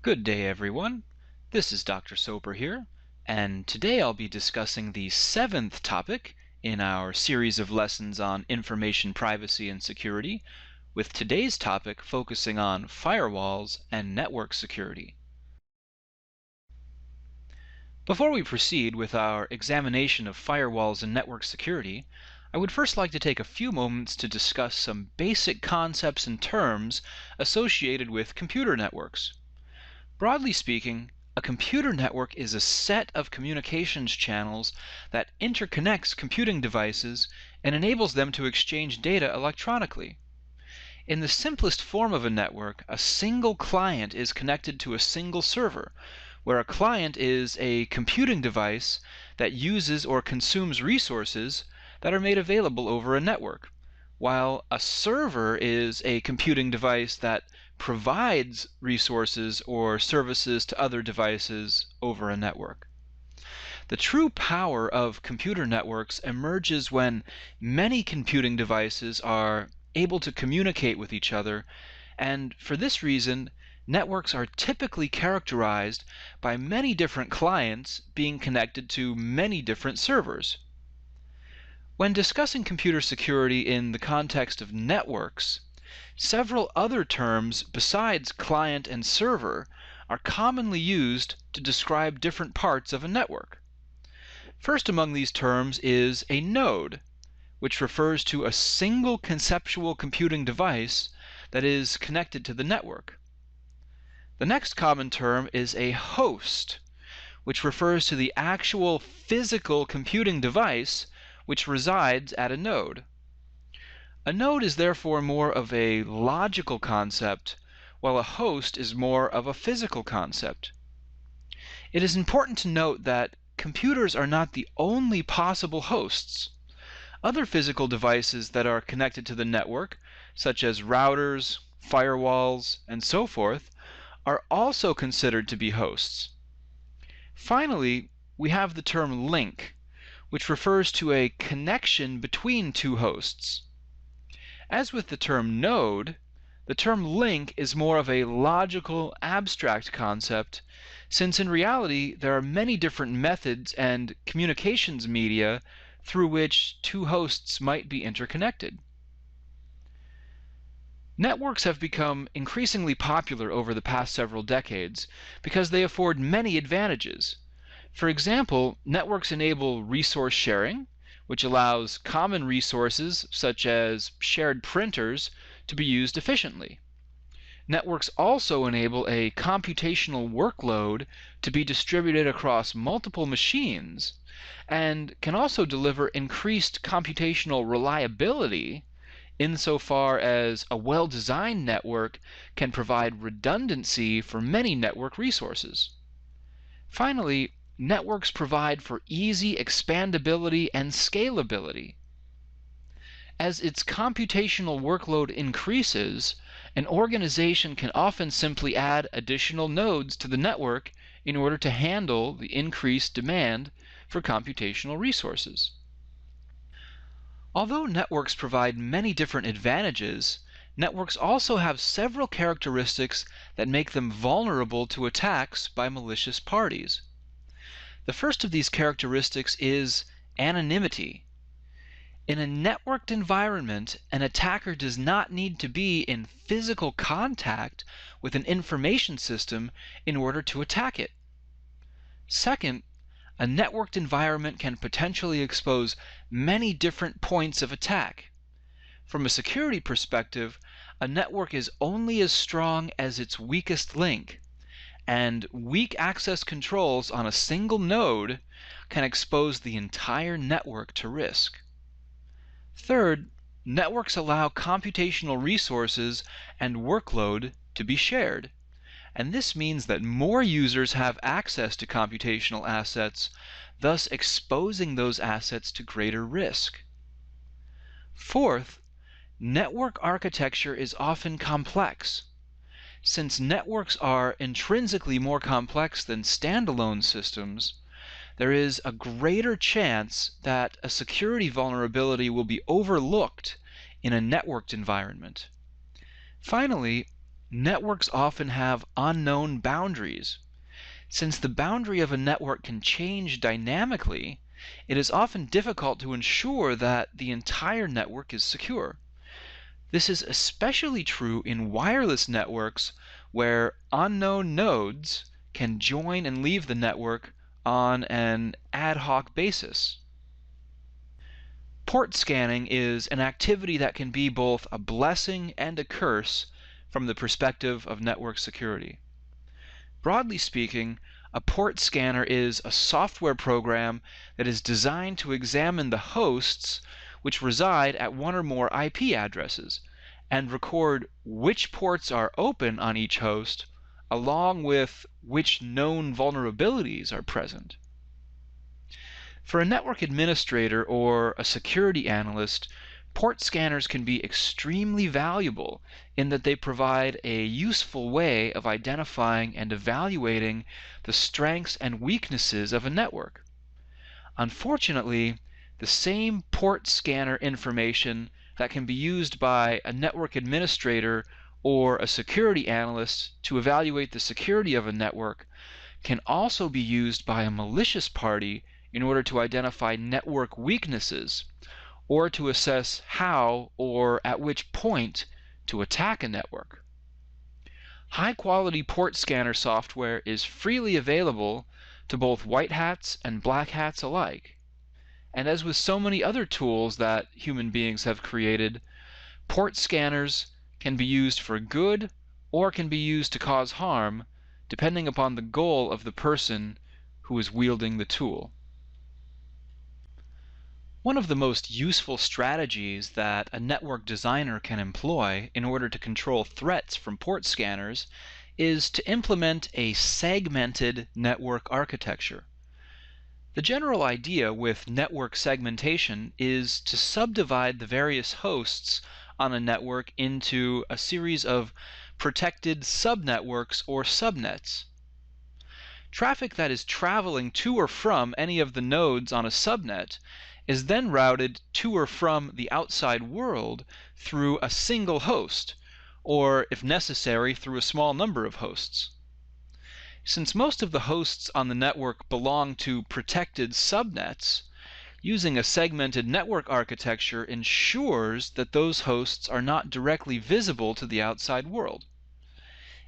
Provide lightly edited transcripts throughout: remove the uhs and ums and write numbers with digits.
Good day, everyone. This is Dr. Soper here, and today I'll be discussing the seventh topic in our series of lessons on information privacy and security, with today's topic focusing on firewalls and network security. Before we proceed with our examination of firewalls and network security, I would first like to take a few moments to discuss some basic concepts and terms associated with computer networks. Broadly speaking, a computer network is a set of communications channels that interconnects computing devices and enables them to exchange data electronically. In the simplest form of a network, a single client is connected to a single server, where a client is a computing device that uses or consumes resources that are made available over a network, while a server is a computing device that provides resources or services to other devices over a network. The true power of computer networks emerges when many computing devices are able to communicate with each other, and for this reason, networks are typically characterized by many different clients being connected to many different servers. When discussing computer security in the context of networks, several other terms besides client and server are commonly used to describe different parts of a network. First among these terms is a node, which refers to a single conceptual computing device that is connected to the network. The next common term is a host, which refers to the actual physical computing device which resides at a node. A node is therefore more of a logical concept, while a host is more of a physical concept. It is important to note that computers are not the only possible hosts. Other physical devices that are connected to the network, such as routers, firewalls, and so forth, are also considered to be hosts. Finally, we have the term link, which refers to a connection between two hosts. As with the term node, the term link is more of a logical, abstract concept, since in reality there are many different methods and communications media through which two hosts might be interconnected. Networks have become increasingly popular over the past several decades because they afford many advantages. For example, networks enable resource sharing, which allows common resources such as shared printers to be used efficiently. Networks also enable a computational workload to be distributed across multiple machines and can also deliver increased computational reliability insofar as a well-designed network can provide redundancy for many network resources. Finally, networks provide for easy expandability and scalability. As its computational workload increases, an organization can often simply add additional nodes to the network in order to handle the increased demand for computational resources. Although networks provide many different advantages, networks also have several characteristics that make them vulnerable to attacks by malicious parties. The first of these characteristics is anonymity. In a networked environment, an attacker does not need to be in physical contact with an information system in order to attack it. Second, a networked environment can potentially expose many different points of attack. From a security perspective, a network is only as strong as its weakest link, and weak access controls on a single node can expose the entire network to risk. Third, networks allow computational resources and workload to be shared, and this means that more users have access to computational assets, thus exposing those assets to greater risk. Fourth, network architecture is often complex. Since networks are intrinsically more complex than standalone systems, there is a greater chance that a security vulnerability will be overlooked in a networked environment. Finally, Networks often have unknown boundaries. Since the boundary of a network can change dynamically, it is often difficult to ensure that the entire network is secure. This is especially true in wireless networks where unknown nodes can join and leave the network on an ad hoc basis. Port scanning is an activity that can be both a blessing and a curse from the perspective of network security. Broadly speaking, a port scanner is a software program that is designed to examine the hosts which reside at one or more IP addresses and record which ports are open on each host, along with which known vulnerabilities are present. For a network administrator or a security analyst, port scanners can be extremely valuable in that they provide a useful way of identifying and evaluating the strengths and weaknesses of a network. Unfortunately, the same port scanner information that can be used by a network administrator or a security analyst to evaluate the security of a network can also be used by a malicious party in order to identify network weaknesses or to assess how or at which point to attack a network. High-quality port scanner software is freely available to both white hats and black hats alike. And as with so many other tools that human beings have created, port scanners can be used for good or can be used to cause harm, depending upon the goal of the person who is wielding the tool. One of the most useful strategies that a network designer can employ in order to control threats from port scanners is to implement a segmented network architecture. The general idea with network segmentation is to subdivide the various hosts on a network into a series of protected subnetworks or subnets. Traffic that is traveling to or from any of the nodes on a subnet is then routed to or from the outside world through a single host, or if necessary, through a small number of hosts. Since most of the hosts on the network belong to protected subnets, using a segmented network architecture ensures that those hosts are not directly visible to the outside world.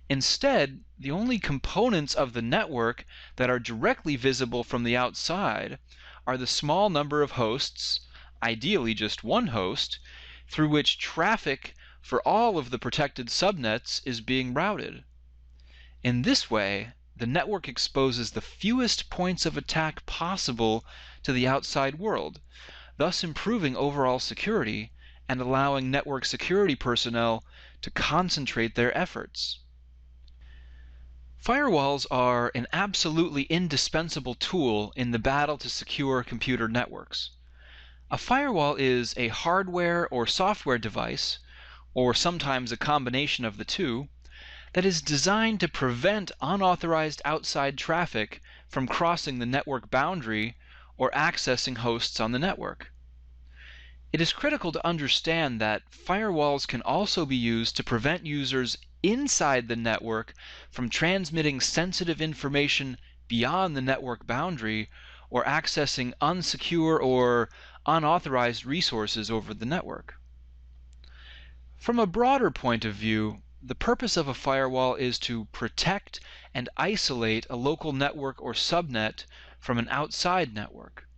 Instead, the only components of the network that are directly visible from the outside are the small number of hosts, ideally just one host, through which traffic for all of the protected subnets is being routed. In this way, the network exposes the fewest points of attack possible to the outside world, thus improving overall security and allowing network security personnel to concentrate their efforts. Firewalls are an absolutely indispensable tool in the battle to secure computer networks. A firewall is a hardware or software device, or sometimes a combination of the two, that is designed to prevent unauthorized outside traffic from crossing the network boundary or accessing hosts on the network. It is critical to understand that firewalls can also be used to prevent users inside the network from transmitting sensitive information beyond the network boundary or accessing unsecure or unauthorized resources over the network. From a broader point of view, the purpose of a firewall is to protect and isolate a local network or subnet from an outside network.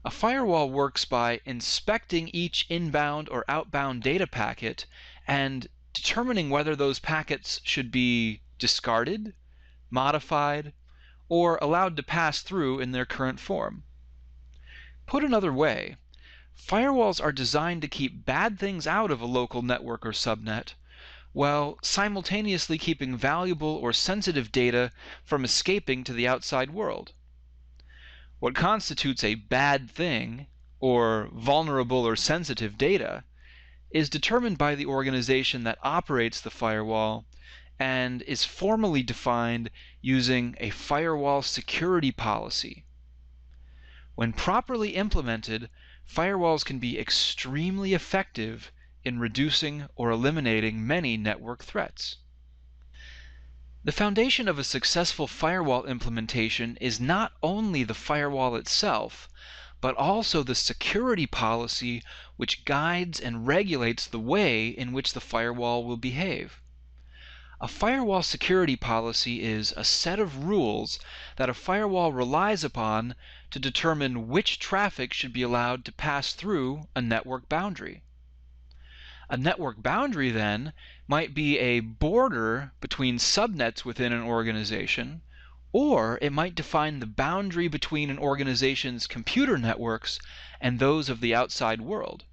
A firewall works by inspecting each inbound or outbound data packet and determining whether those packets should be discarded, modified, or allowed to pass through in their current form. Put another way, firewalls are designed to keep bad things out of a local network or subnet, while simultaneously keeping valuable or sensitive data from escaping to the outside world. What constitutes a bad thing, or vulnerable or sensitive data, is determined by the organization that operates the firewall and is formally defined using a firewall security policy. When properly implemented, firewalls can be extremely effective in reducing or eliminating many network threats. The foundation of a successful firewall implementation is not only the firewall itself, but also the security policy which guides and regulates the way in which the firewall will behave. A firewall security policy is a set of rules that a firewall relies upon to determine which traffic should be allowed to pass through a network boundary. A network boundary, then, might be a border between subnets within an organization, or it might define the boundary between an organization's computer networks and those of the outside world.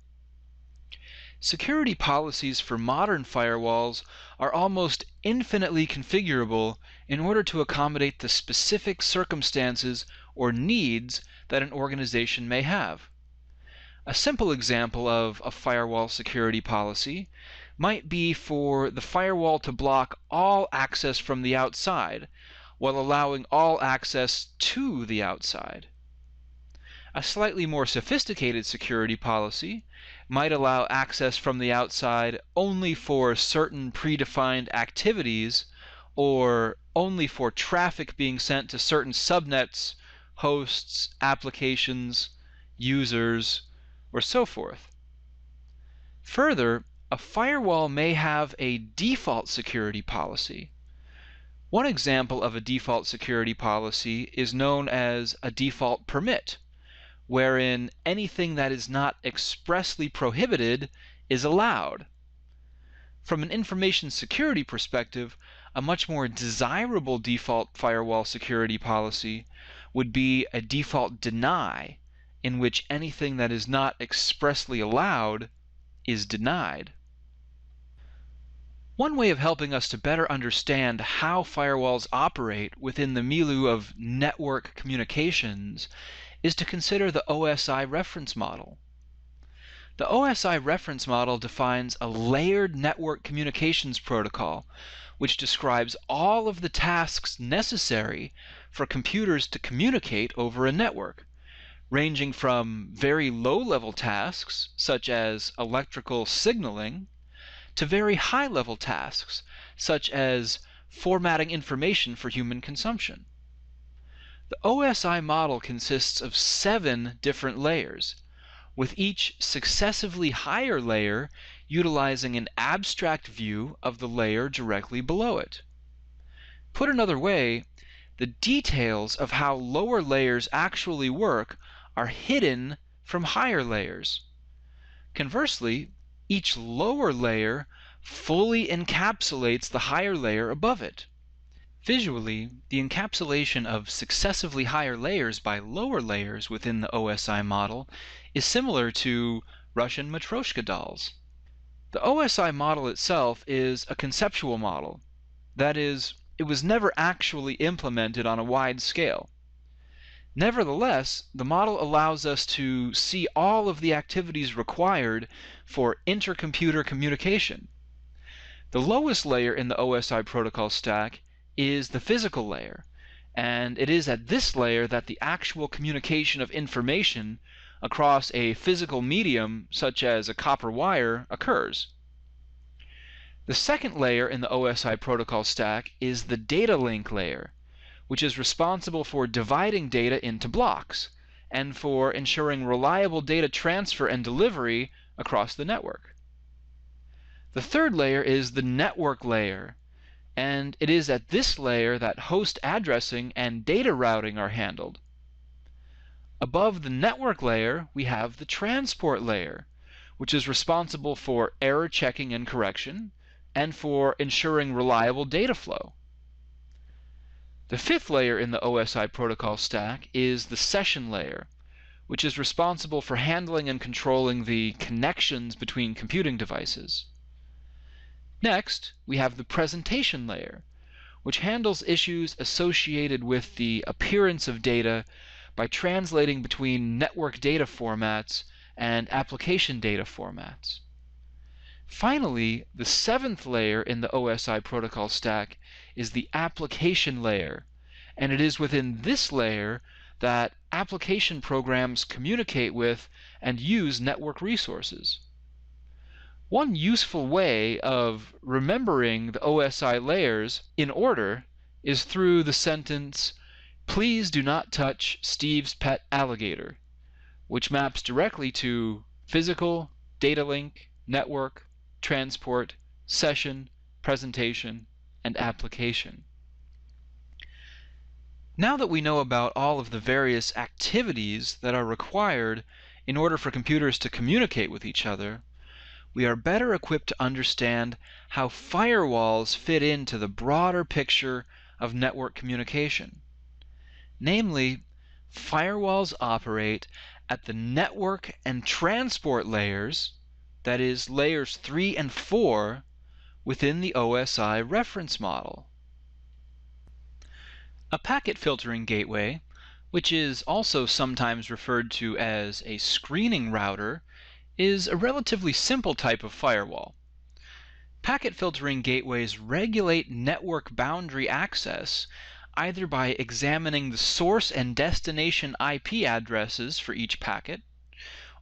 Security policies for modern firewalls are almost infinitely configurable in order to accommodate the specific circumstances or needs that an organization may have. A simple example of a firewall security policy might be for the firewall to block all access from the outside while allowing all access to the outside. A slightly more sophisticated security policy might allow access from the outside only for certain predefined activities or only for traffic being sent to certain subnets, hosts, applications, users, or so forth. Further, a firewall may have a default security policy. One example of a default security policy is known as a default permit, wherein anything that is not expressly prohibited is allowed. From an information security perspective, a much more desirable default firewall security policy would be a default deny, in which anything that is not expressly allowed is denied. One way of helping us to better understand how firewalls operate within the milieu of network communications is to consider the OSI reference model. The OSI reference model defines a layered network communications protocol which describes all of the tasks necessary for computers to communicate over a network, ranging from very low-level tasks, such as electrical signaling, to very high-level tasks, such as formatting information for human consumption. The OSI model consists of 7 different layers, with each successively higher layer utilizing an abstract view of the layer directly below it. Put another way, the details of how lower layers actually work are hidden from higher layers. Conversely, each lower layer fully encapsulates the higher layer above it. Visually, the encapsulation of successively higher layers by lower layers within the OSI model is similar to Russian Matryoshka dolls. The OSI model itself is a conceptual model. That is, it was never actually implemented on a wide scale. Nevertheless, the model allows us to see all of the activities required for intercomputer communication. The lowest layer in the OSI protocol stack is the physical layer, and it is at this layer that the actual communication of information across a physical medium, such as a copper wire, occurs. The second layer in the OSI protocol stack is the data link layer, which is responsible for dividing data into blocks and for ensuring reliable data transfer and delivery across the network. The third layer is the network layer, and it is at this layer that host addressing and data routing are handled. Above the network layer, we have the transport layer, which is responsible for error checking and correction, and for ensuring reliable data flow. The fifth layer in the OSI protocol stack is the session layer, which is responsible for handling and controlling the connections between computing devices. Next, we have the presentation layer, which handles issues associated with the appearance of data by translating between network data formats and application data formats. Finally, the seventh layer in the OSI protocol stack is the application layer, and it is within this layer that application programs communicate with and use network resources. One useful way of remembering the OSI layers in order is through the sentence, "Please do not touch Steve's pet alligator," which maps directly to physical, data link, network, transport, session, presentation, and application. Now that we know about all of the various activities that are required in order for computers to communicate with each other, we are better equipped to understand how firewalls fit into the broader picture of network communication. Namely, firewalls operate at the network and transport layers, that is, layers 3 and 4, within the OSI reference model. A packet filtering gateway, which is also sometimes referred to as a screening router, is a relatively simple type of firewall. Packet filtering gateways regulate network boundary access either by examining the source and destination IP addresses for each packet,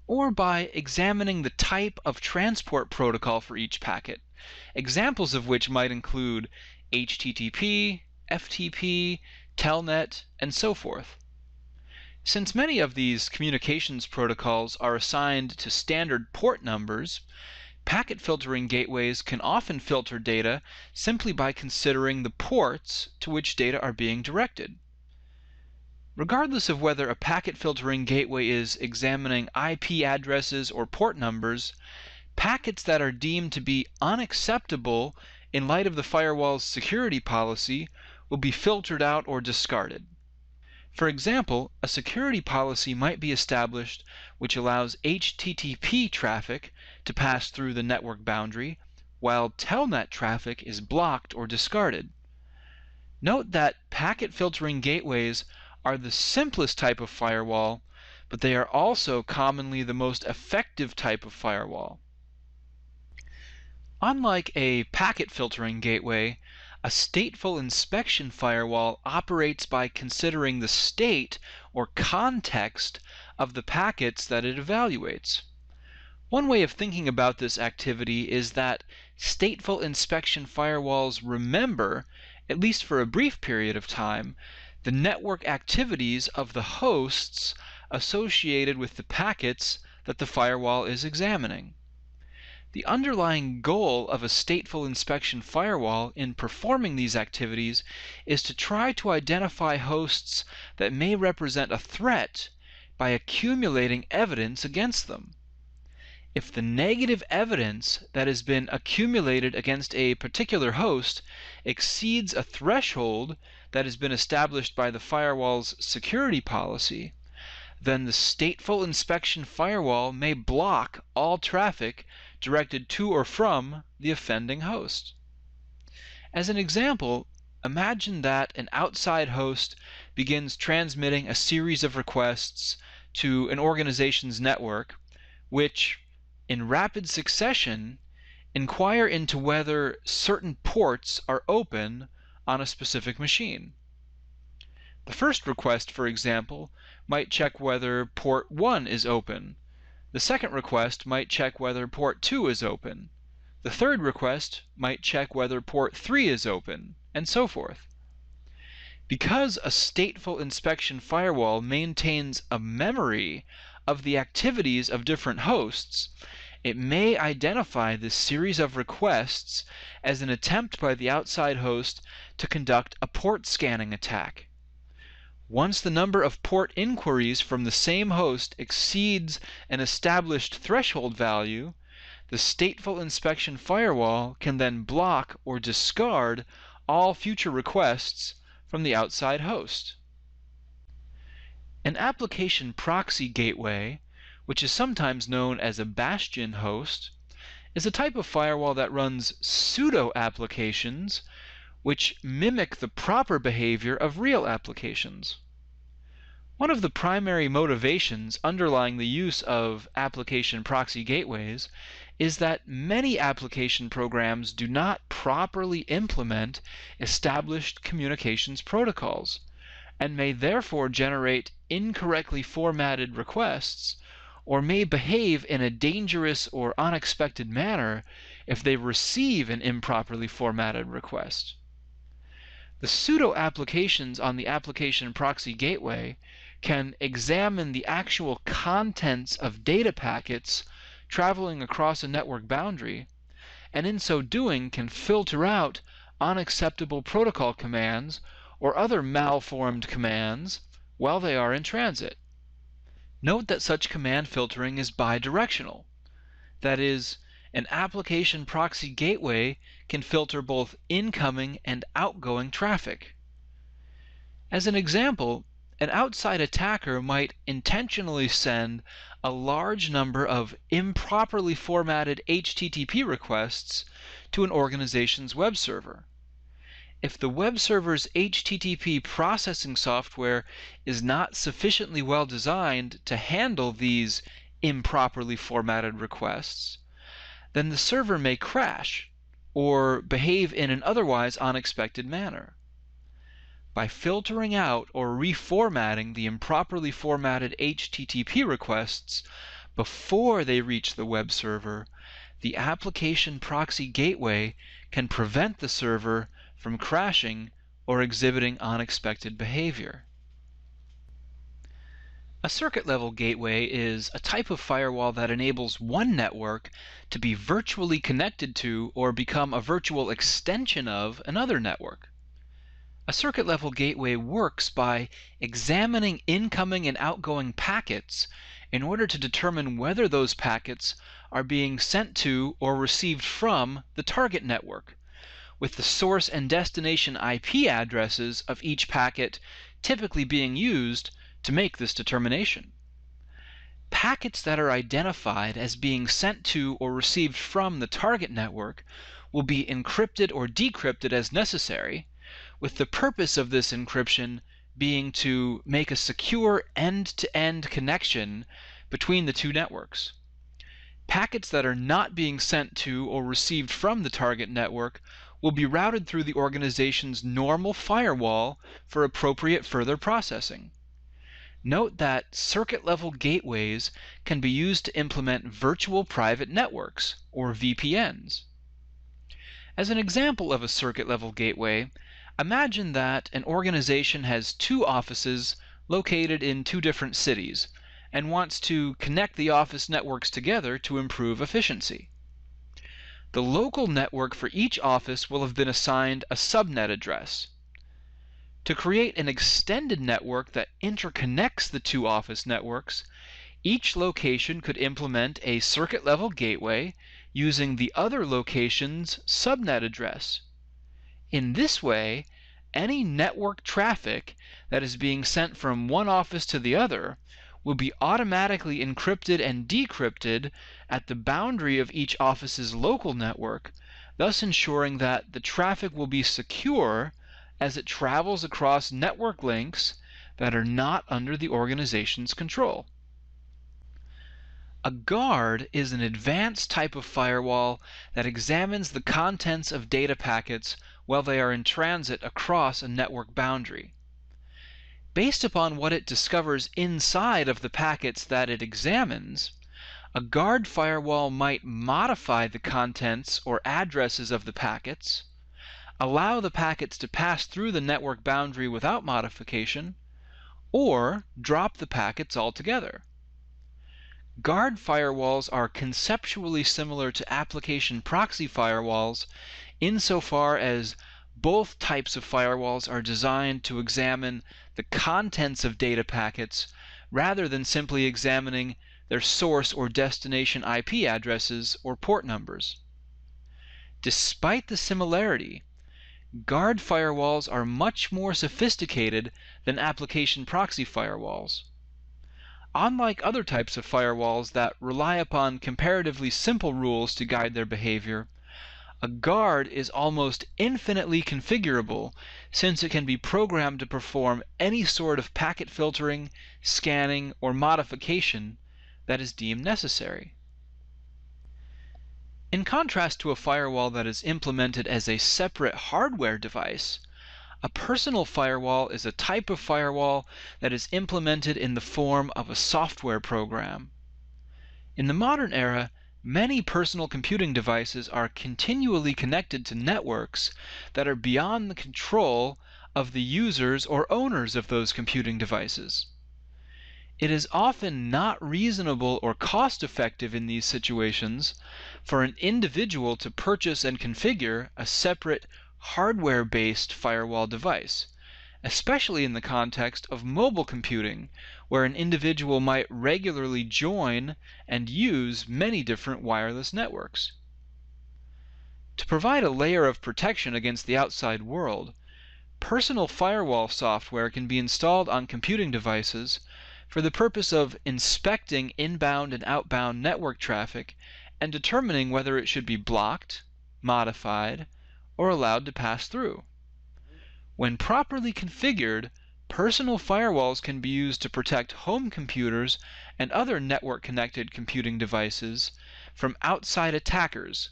or by examining the type of transport protocol for each packet, examples of which might include HTTP, FTP, Telnet, and so forth. Since many of these communications protocols are assigned to standard port numbers, packet filtering gateways can often filter data simply by considering the ports to which data are being directed. Regardless of whether a packet filtering gateway is examining IP addresses or port numbers, packets that are deemed to be unacceptable in light of the firewall's security policy will be filtered out or discarded. For example, a security policy might be established which allows HTTP traffic to pass through the network boundary, while Telnet traffic is blocked or discarded. Note that packet filtering gateways are the simplest type of firewall, but they are also commonly the most effective type of firewall. Unlike a packet filtering gateway, a stateful inspection firewall operates by considering the state or context of the packets that it evaluates. One way of thinking about this activity is that stateful inspection firewalls remember, at least for a brief period of time, the network activities of the hosts associated with the packets that the firewall is examining. The underlying goal of a stateful inspection firewall in performing these activities is to try to identify hosts that may represent a threat by accumulating evidence against them. If the negative evidence that has been accumulated against a particular host exceeds a threshold that has been established by the firewall's security policy, then the stateful inspection firewall may block all traffic directed to or from the offending host. As an example, imagine that an outside host begins transmitting a series of requests to an organization's network, which, in rapid succession, inquire into whether certain ports are open on a specific machine. The first request, for example, might check whether port 1 is open. The second request might check whether port 2 is open. The third request might check whether port 3 is open, and so forth. Because a stateful inspection firewall maintains a memory of the activities of different hosts, it may identify this series of requests as an attempt by the outside host to conduct a port scanning attack. Once the number of port inquiries from the same host exceeds an established threshold value, the stateful inspection firewall can then block or discard all future requests from the outside host. An application proxy gateway, which is sometimes known as a bastion host, is a type of firewall that runs pseudo applications which mimic the proper behavior of real applications. One of the primary motivations underlying the use of application proxy gateways is that many application programs do not properly implement established communications protocols, and may therefore generate incorrectly formatted requests or may behave in a dangerous or unexpected manner if they receive an improperly formatted request. The pseudo applications on the application proxy gateway can examine the actual contents of data packets traveling across a network boundary, and in so doing can filter out unacceptable protocol commands or other malformed commands while they are in transit. Note that such command filtering is bidirectional. That is, an application proxy gateway can filter both incoming and outgoing traffic. As an example, an outside attacker might intentionally send a large number of improperly formatted HTTP requests to an organization's web server. If the web server's HTTP processing software is not sufficiently well designed to handle these improperly formatted requests, then the server may crash or behave in an otherwise unexpected manner. By filtering out or reformatting the improperly formatted HTTP requests before they reach the web server, the application proxy gateway can prevent the server from crashing or exhibiting unexpected behavior. A circuit-level gateway is a type of firewall that enables one network to be virtually connected to or become a virtual extension of another network. A circuit-level gateway works by examining incoming and outgoing packets in order to determine whether those packets are being sent to or received from the target network, with the source and destination IP addresses of each packet typically being used to make this determination. Packets that are identified as being sent to or received from the target network will be encrypted or decrypted as necessary, with the purpose of this encryption being to make a secure end-to-end connection between the two networks. Packets that are not being sent to or received from the target network will be routed through the organization's normal firewall for appropriate further processing. Note that circuit-level gateways can be used to implement virtual private networks, or VPNs. As an example of a circuit-level gateway, imagine that an organization has two offices located in two different cities and wants to connect the office networks together to improve efficiency. The local network for each office will have been assigned a subnet address. To create an extended network that interconnects the two office networks, each location could implement a circuit-level gateway using the other location's subnet address. In this way, any network traffic that is being sent from one office to the other will be automatically encrypted and decrypted at the boundary of each office's local network, thus ensuring that the traffic will be secure as it travels across network links that are not under the organization's control. A guard is an advanced type of firewall that examines the contents of data packets while they are in transit across a network boundary. Based upon what it discovers inside of the packets that it examines, a guard firewall might modify the contents or addresses of the packets, allow the packets to pass through the network boundary without modification, or drop the packets altogether. Guard firewalls are conceptually similar to application proxy firewalls insofar as both types of firewalls are designed to examine the contents of data packets rather than simply examining their source or destination IP addresses or port numbers. Despite the similarity, guard firewalls are much more sophisticated than application proxy firewalls. Unlike other types of firewalls that rely upon comparatively simple rules to guide their behavior, a guard is almost infinitely configurable since it can be programmed to perform any sort of packet filtering, scanning, or modification that is deemed necessary. In contrast to a firewall that is implemented as a separate hardware device, a personal firewall is a type of firewall that is implemented in the form of a software program. In the modern era, many personal computing devices are continually connected to networks that are beyond the control of the users or owners of those computing devices. It is often not reasonable or cost-effective in these situations for an individual to purchase and configure a separate hardware-based firewall device, especially in the context of mobile computing, where an individual might regularly join and use many different wireless networks. To provide a layer of protection against the outside world, personal firewall software can be installed on computing devices for the purpose of inspecting inbound and outbound network traffic and determining whether it should be blocked, modified, or allowed to pass through. When properly configured, personal firewalls can be used to protect home computers and other network-connected computing devices from outside attackers,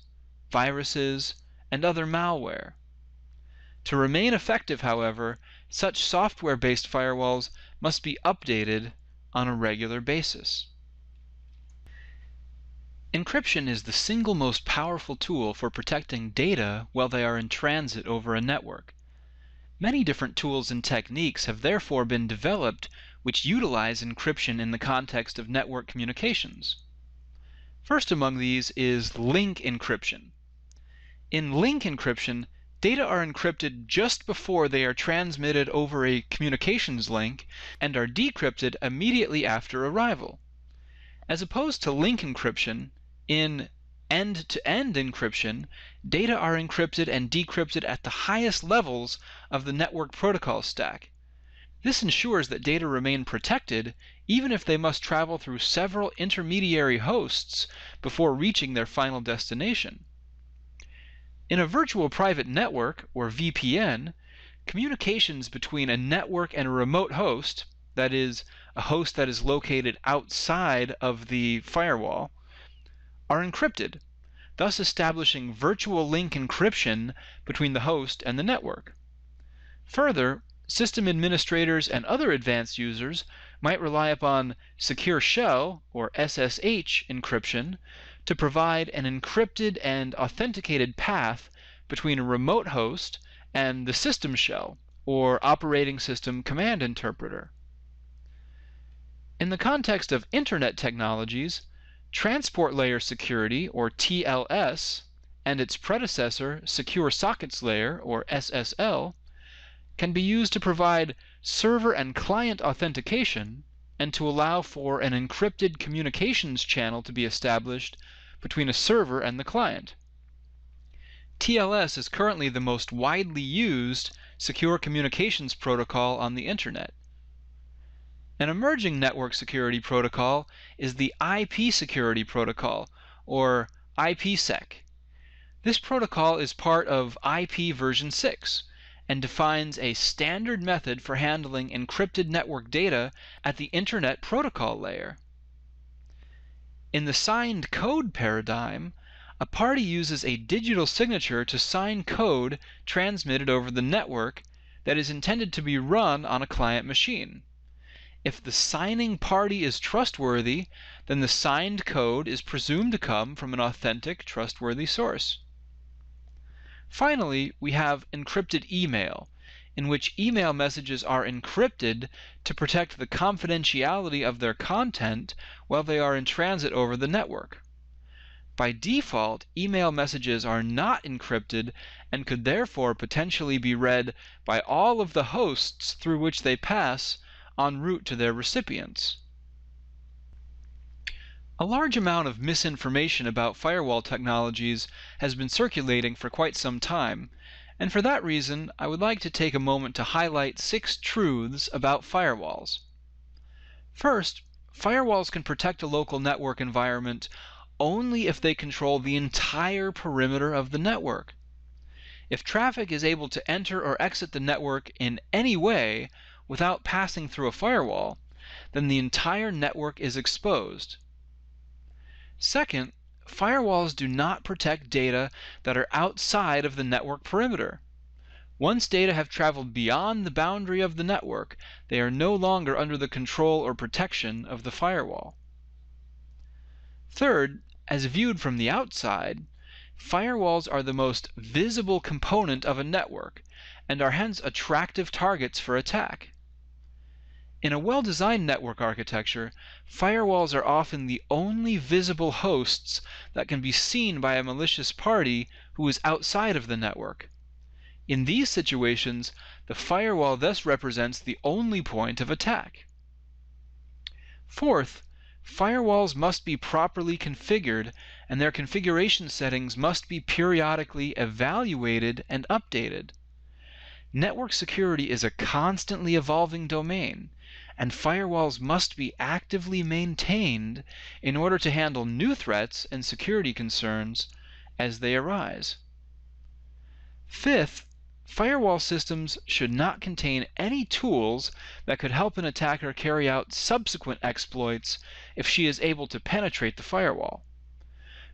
viruses, and other malware. To remain effective, however, such software-based firewalls must be updated on a regular basis. Encryption is the single most powerful tool for protecting data while they are in transit over a network. Many different tools and techniques have therefore been developed which utilize encryption in the context of network communications. First among these is link encryption. In link encryption, data are encrypted just before they are transmitted over a communications link and are decrypted immediately after arrival. As opposed to link encryption, in end-to-end encryption, data are encrypted and decrypted at the highest levels of the network protocol stack. This ensures that data remain protected even if they must travel through several intermediary hosts before reaching their final destination. In a virtual private network, or VPN, communications between a network and a remote host, that is, a host that is located outside of the firewall, are encrypted, thus establishing virtual link encryption between the host and the network. Further, system administrators and other advanced users might rely upon secure shell, or SSH, encryption to provide an encrypted and authenticated path between a remote host and the system shell, or operating system command interpreter. In the context of Internet technologies, Transport Layer Security, or TLS, and its predecessor, Secure Sockets Layer, or SSL, can be used to provide server and client authentication and to allow for an encrypted communications channel to be established between a server and the client. TLS is currently the most widely used secure communications protocol on the Internet. An emerging network security protocol is the IP security protocol, or IPsec. This protocol is part of IP version 6 and defines a standard method for handling encrypted network data at the Internet protocol layer. In the signed code paradigm, a party uses a digital signature to sign code transmitted over the network that is intended to be run on a client machine. If the signing party is trustworthy, then the signed code is presumed to come from an authentic, trustworthy source. Finally, we have encrypted email, in which email messages are encrypted to protect the confidentiality of their content while they are in transit over the network. By default, email messages are not encrypted and could therefore potentially be read by all of the hosts through which they pass en route to their recipients. A large amount of misinformation about firewall technologies has been circulating for quite some time, and for that reason I would like to take a moment to highlight 6 truths about firewalls. First, firewalls can protect a local network environment only if they control the entire perimeter of the network. If traffic is able to enter or exit the network in any way without passing through a firewall, then the entire network is exposed. Second, firewalls do not protect data that are outside of the network perimeter. Once data have traveled beyond the boundary of the network, they are no longer under the control or protection of the firewall. Third, as viewed from the outside, firewalls are the most visible component of a network and are hence attractive targets for attack. In a well-designed network architecture, firewalls are often the only visible hosts that can be seen by a malicious party who is outside of the network. In these situations, the firewall thus represents the only point of attack. Fourth, firewalls must be properly configured, and their configuration settings must be periodically evaluated and updated. Network security is a constantly evolving domain, and firewalls must be actively maintained in order to handle new threats and security concerns as they arise. Fifth, firewall systems should not contain any tools that could help an attacker carry out subsequent exploits if she is able to penetrate the firewall.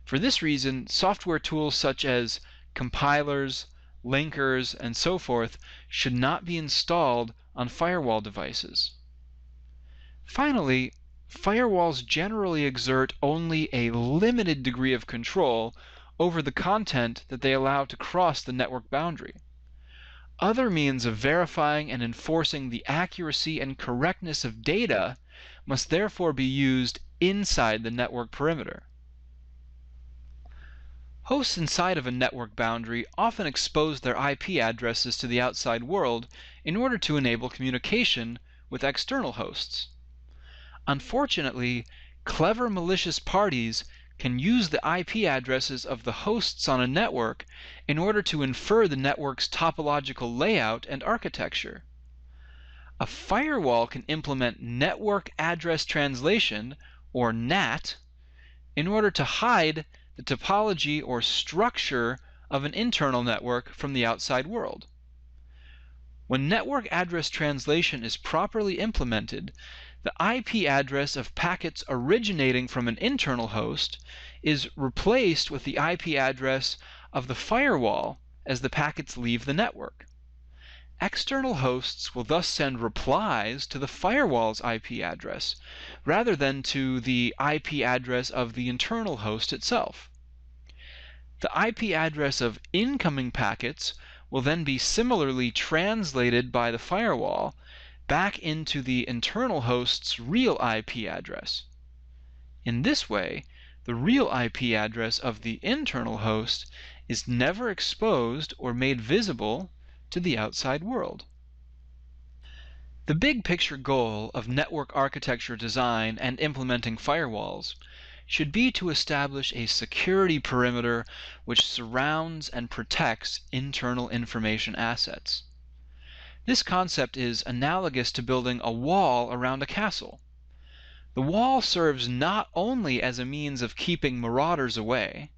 For this reason, software tools such as compilers, linkers, and so forth should not be installed on firewall devices. Finally, firewalls generally exert only a limited degree of control over the content that they allow to cross the network boundary. Other means of verifying and enforcing the accuracy and correctness of data must therefore be used inside the network perimeter. Hosts inside of a network boundary often expose their IP addresses to the outside world in order to enable communication with external hosts. Unfortunately, clever malicious parties can use the IP addresses of the hosts on a network in order to infer the network's topological layout and architecture. A firewall can implement network address translation, or NAT, in order to hide the topology or structure of an internal network from the outside world. When network address translation is properly implemented, the IP address of packets originating from an internal host is replaced with the IP address of the firewall as the packets leave the network. External hosts will thus send replies to the firewall's IP address rather than to the IP address of the internal host itself. The IP address of incoming packets will then be similarly translated by the firewall back into the internal host's real IP address. In this way, the real IP address of the internal host is never exposed or made visible to the outside world. The big picture goal of network architecture design and implementing firewalls should be to establish a security perimeter which surrounds and protects internal information assets. This concept is analogous to building a wall around a castle. The wall serves not only as a means of keeping marauders away,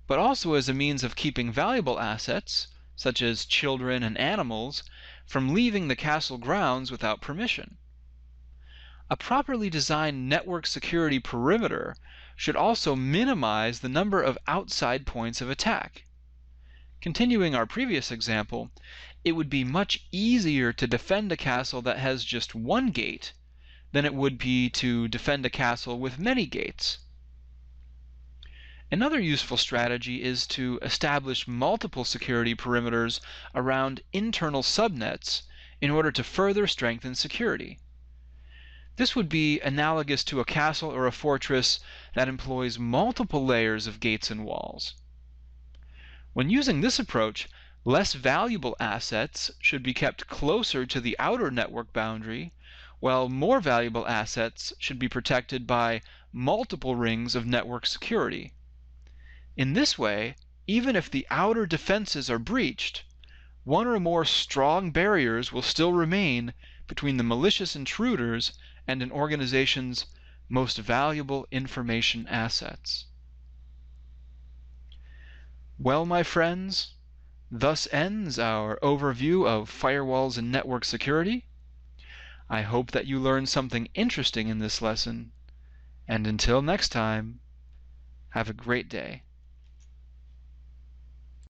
but also as a means of keeping valuable assets, such as children and animals, from leaving the castle grounds without permission. A properly designed network security perimeter should also minimize the number of outside points of attack. Continuing our previous example, it would be much easier to defend a castle that has just one gate than it would be to defend a castle with many gates. Another useful strategy is to establish multiple security perimeters around internal subnets in order to further strengthen security. This would be analogous to a castle or a fortress that employs multiple layers of gates and walls. When using this approach, less valuable assets should be kept closer to the outer network boundary, while more valuable assets should be protected by multiple rings of network security. In this way, even if the outer defenses are breached, one or more strong barriers will still remain between the malicious intruders and an organization's most valuable information assets. Well, my friends, thus ends our overview of firewalls and network security. I hope that you learned something interesting in this lesson, and until next time, have a great day.